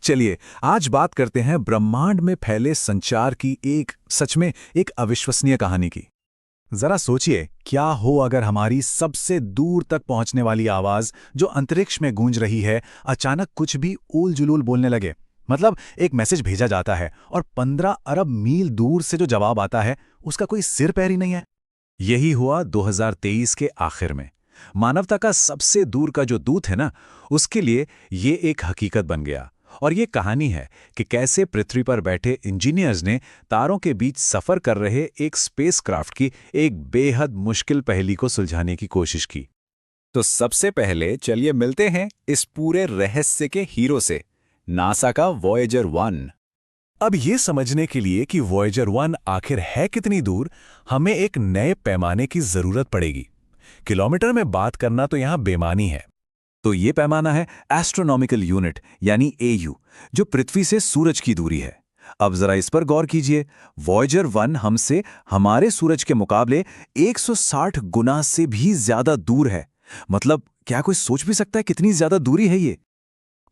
चलिए आज बात करते हैं ब्रह्मांड में फैले संचार की सच में एक अविश्वसनीय कहानी की। जरा सोचिए, क्या हो अगर हमारी सबसे दूर तक पहुंचने वाली आवाज जो अंतरिक्ष में गूंज रही है अचानक कुछ भी ऊल जुलूल बोलने लगे। मतलब एक मैसेज भेजा जाता है और 15 अरब मील दूर से जो जवाब आता है उसका कोई सिर पैर ही नहीं है। यही हुआ 2023 के आखिर में। मानवता का सबसे दूर का जो दूत है ना, उसके लिए ये एक हकीकत बन गया। और ये कहानी है कि कैसे पृथ्वी पर बैठे इंजीनियर्स ने तारों के बीच सफर कर रहे एक स्पेसक्राफ्ट की एक बेहद मुश्किल पहेली को सुलझाने की कोशिश की। तो सबसे पहले चलिए मिलते हैं इस पूरे रहस्य के हीरो से, नासा का वॉयेजर 1। अब ये समझने के लिए कि वॉयेजर 1 आखिर है कितनी दूर, हमें एक नए पैमाने की जरूरत पड़ेगी। किलोमीटर में बात करना तो यहां बेमानी है। तो ये पैमाना है एस्ट्रोनॉमिकल यूनिट यानी AU, जो पृथ्वी से सूरज की दूरी है। अब जरा इस पर गौर कीजिए। वॉयेजर 1 हमसे हमारे सूरज के मुकाबले 160 गुना से भी ज्यादा दूर है। मतलब क्या कोई सोच भी सकता है कितनी ज्यादा दूरी है ये?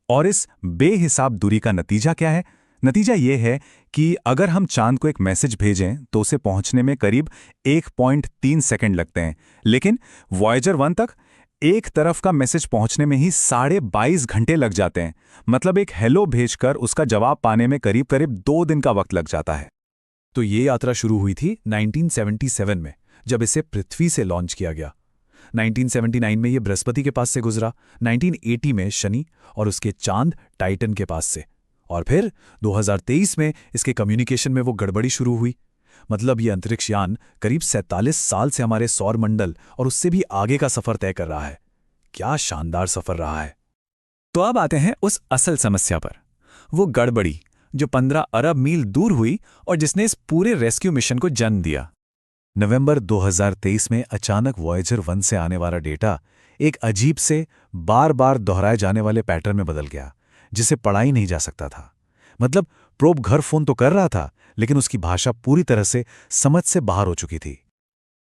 और इस बेहिसाब दूरी का नतीजा क्या है? नतीजा ये है कि अगर हम चांद को एक मैसेज भेजें तो उसे पहुंचने में करीब 1.3 सेकंड लगते हैं, लेकिन वॉयेजर 1 तक एक तरफ का मैसेज पहुंचने में ही 22.5 घंटे लग जाते हैं। मतलब एक हेलो भेजकर उसका जवाब पाने में करीब करीब 2 दिन का वक्त लग जाता है। तो ये यात्रा शुरू हुई थी 1977 में, जब इसे पृथ्वी से लॉन्च किया गया। 1979 में ये बृहस्पति के पास से गुजरा, 1980 में शनि और उसके चांद टाइटन के पास से, और फिर 2023 में इसके कम्युनिकेशन में वो गड़बड़ी शुरू हुई। मतलब ये अंतरिक्ष यान करीब 47 साल से हमारे सौर मंडल और उससे भी आगे का सफर तय कर रहा है। क्या शानदार सफर रहा है। तो अब आते हैं उस असल समस्या पर, वो गड़बड़ी जो 15 अरब मील दूर हुई और जिसने इस पूरे रेस्क्यू मिशन को जन्म दिया। नवंबर 2023 में अचानक वॉयेजर 1 से आने वाला डेटा एक अजीब से बार बार दोहराए जाने वाले पैटर्न में बदल गया, जिसे पढ़ा ही नहीं जा सकता था। मतलब प्रोब घर फोन तो कर रहा था, लेकिन उसकी भाषा पूरी तरह से समझ से बाहर हो चुकी थी।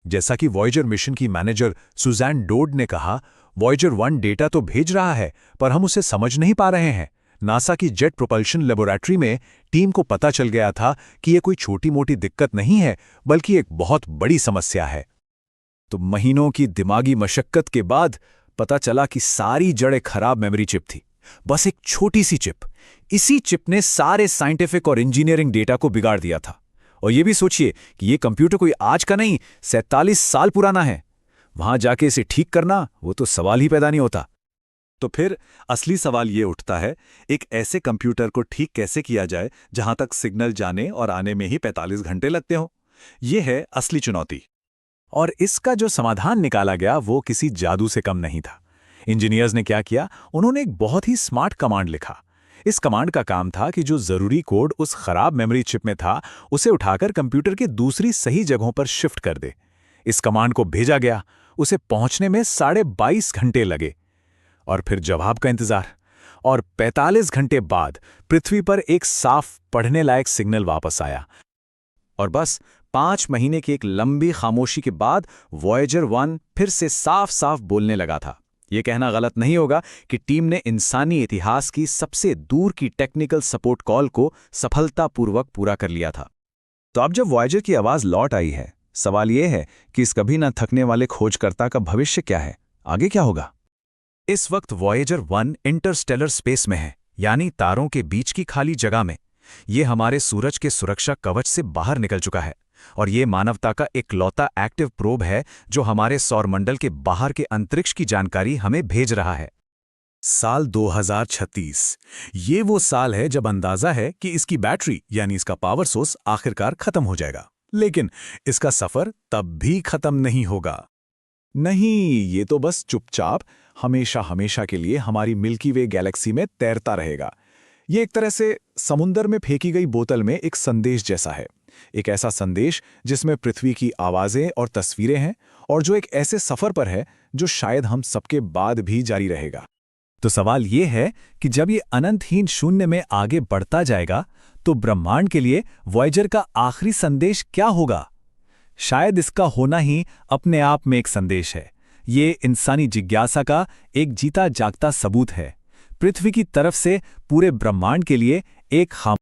जैसा कि वॉयेजर मिशन की मैनेजर सुजैन डोड ने कहा, वॉयेजर 1 डेटा तो भेज रहा है पर हम उसे समझ नहीं पा रहे हैं। नासा की जेट प्रोपल्शन लेबोरेटरी में टीम को पता चल गया था कि यह कोई छोटी मोटी दिक्कत नहीं है, बल्कि एक बहुत बड़ी समस्या है। तो महीनों की दिमागी मशक्कत के बाद पता चला कि सारी जड़ एक खराब मेमोरी चिप थी। बस एक छोटी सी चिप। इसी चिप ने सारे साइंटिफिक और इंजीनियरिंग डेटा को बिगाड़ दिया था। और यह भी सोचिए कि यह कंप्यूटर कोई आज का नहीं, 47 साल पुराना है। वहां जाके इसे ठीक करना, वो तो सवाल ही पैदा नहीं होता। तो फिर असली सवाल ये उठता है, एक ऐसे कंप्यूटर को ठीक कैसे किया जाए जहां तक सिग्नल जाने और आने में ही 45 घंटे लगते हों? यह है असली चुनौती। और इसका जो समाधान निकाला गया वो किसी जादू से कम नहीं था। इंजीनियर्स ने क्या किया, उन्होंने एक बहुत ही स्मार्ट कमांड लिखा। इस कमांड का काम था कि जो जरूरी कोड उस खराब मेमोरी चिप में था, उसे उठाकर कंप्यूटर की दूसरी सही जगहों पर शिफ्ट कर दे। इस कमांड को भेजा गया, उसे पहुंचने में 22.5 घंटे लगे। और फिर जवाब का इंतजार। और 45 घंटे बाद पृथ्वी पर एक साफ पढ़ने लायक सिग्नल वापस आया। और बस 5 महीने की एक लंबी खामोशी के बाद वॉयेजर 1 फिर से साफ साफ बोलने लगा था। यह कहना गलत नहीं होगा कि टीम ने इंसानी इतिहास की सबसे दूर की टेक्निकल सपोर्ट कॉल को सफलतापूर्वक पूरा कर लिया था। तो अब जब वॉयेजर की आवाज लौट आई है, सवाल यह है कि इस कभी न थकने वाले खोजकर्ता का भविष्य क्या है, आगे क्या होगा? इस वक्त वॉयेजर 1 इंटरस्टेलर स्पेस में है, यानी तारों के बीच की खाली जगह में। यह हमारे सूरज के सुरक्षा कवच से बाहर निकल चुका है और ये मानवता का इकलौता एक्टिव प्रोब है जो हमारे सौरमंडल के बाहर के अंतरिक्ष की जानकारी हमें भेज रहा है। साल 2036, ये वो साल है जब अंदाजा है कि इसकी बैटरी यानी इसका पावर सोर्स आखिरकार खत्म हो जाएगा। लेकिन इसका सफर तब भी खत्म नहीं होगा। नहीं, ये तो बस चुपचाप हमेशा हमेशा के लिए हमारी मिल्की वे गैलेक्सी में तैरता रहेगा। ये एक तरह से समुंदर में फेंकी गई बोतल में एक संदेश जैसा है। एक ऐसा संदेश जिसमें पृथ्वी की आवाजें और तस्वीरें हैं और जो एक ऐसे सफर पर है जो शायद हम सबके बाद भी जारी रहेगा। तो सवाल ये है कि जब ये अनंतहीन शून्य में आगे बढ़ता जाएगा तो ब्रह्मांड के लिए वॉयेजर का आखिरी संदेश क्या होगा? शायद इसका होना ही अपने आप में एक संदेश है। ये इंसानी जिज्ञासा का एक जीता जागता सबूत है। पृथ्वी की तरफ से पूरे ब्रह्मांड के लिए एक खामोश